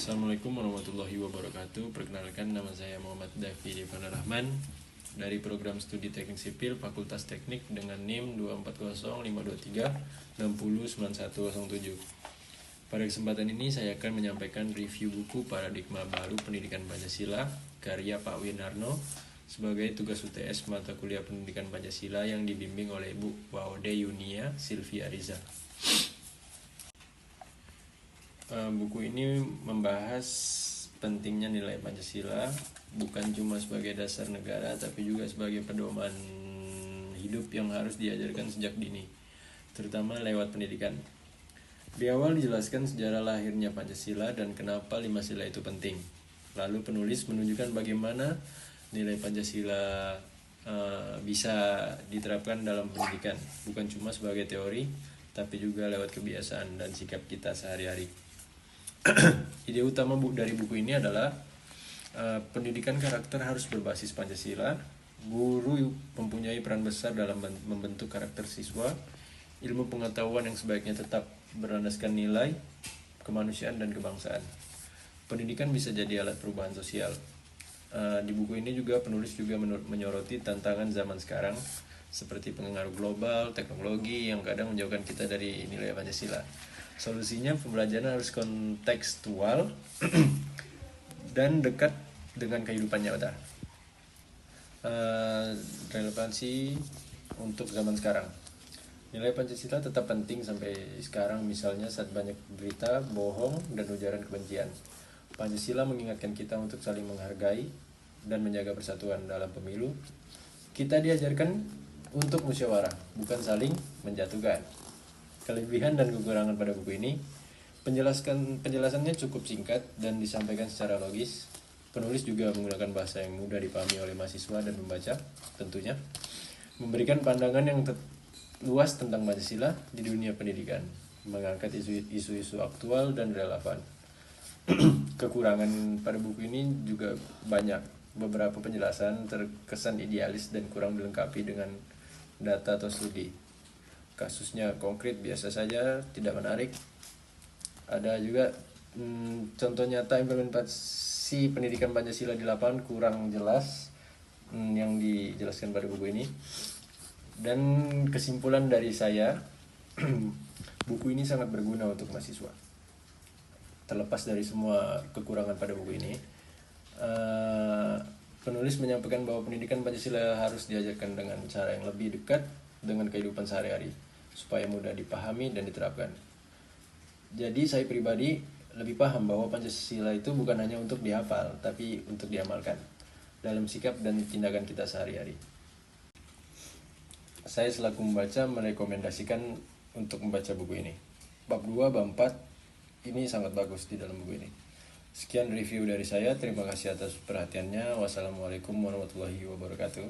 Assalamualaikum warahmatullahi wabarakatuh. Perkenalkan, nama saya Muhammad Davi Devana Rahman dari program studi teknik sipil Fakultas Teknik dengan NIM 2405236091107. Pada kesempatan ini saya akan menyampaikan review buku Paradigma Baru Pendidikan Pancasila karya Pak Winarno sebagai tugas UTS mata kuliah Pendidikan Pancasila yang dibimbing oleh Ibu Waude Yunia Silvia Riza. Buku ini membahas pentingnya nilai Pancasila bukan cuma sebagai dasar negara tapi juga sebagai pedoman hidup yang harus diajarkan sejak dini, terutama lewat pendidikan. Di awal dijelaskan sejarah lahirnya Pancasila dan kenapa 5 sila itu penting. Lalu penulis menunjukkan bagaimana nilai Pancasila bisa diterapkan dalam pendidikan, bukan cuma sebagai teori tapi juga lewat kebiasaan dan sikap kita sehari-hari. Ide utama dari buku ini adalah pendidikan karakter harus berbasis Pancasila. Guru mempunyai peran besar dalam membentuk karakter siswa. Ilmu pengetahuan yang sebaiknya tetap berlandaskan nilai, kemanusiaan, dan kebangsaan. Pendidikan bisa jadi alat perubahan sosial. Di buku ini juga penulis juga menyoroti tantangan zaman sekarang seperti pengaruh global, teknologi yang kadang menjauhkan kita dari nilai Pancasila. Solusinya pembelajaran harus kontekstual dan dekat dengan kehidupan nyata. Relevansi untuk zaman sekarang. Nilai Pancasila tetap penting sampai sekarang, misalnya saat banyak berita bohong dan ujaran kebencian. Pancasila mengingatkan kita untuk saling menghargai dan menjaga persatuan dalam pemilu. Kita diajarkan untuk musyawarah, bukan saling menjatuhkan. Kelebihan dan kekurangan pada buku ini, penjelasannya cukup singkat dan disampaikan secara logis. Penulis juga menggunakan bahasa yang mudah dipahami oleh mahasiswa dan pembaca, tentunya memberikan pandangan yang luas tentang Pancasila di dunia pendidikan, mengangkat isu-isu aktual dan relevan. Kekurangan pada buku ini juga banyak. Beberapa penjelasan terkesan idealis dan kurang dilengkapi dengan data atau studi. Kasusnya konkret biasa saja, tidak menarik. Ada juga contoh nyata implementasi pendidikan Pancasila di lapangan kurang jelas yang dijelaskan pada buku ini. Dan kesimpulan dari saya, buku ini sangat berguna untuk mahasiswa. Terlepas dari semua kekurangan pada buku ini, penulis menyampaikan bahwa pendidikan Pancasila harus diajarkan dengan cara yang lebih dekat dengan kehidupan sehari-hari, supaya mudah dipahami dan diterapkan. Jadi saya pribadi lebih paham bahwa Pancasila itu bukan hanya untuk dihafal, tapi untuk diamalkan dalam sikap dan tindakan kita sehari-hari. Saya selaku membaca merekomendasikan untuk membaca buku ini. Bab 2, bab 4 ini sangat bagus di dalam buku ini. Sekian review dari saya, terima kasih atas perhatiannya. Wassalamualaikum warahmatullahi wabarakatuh.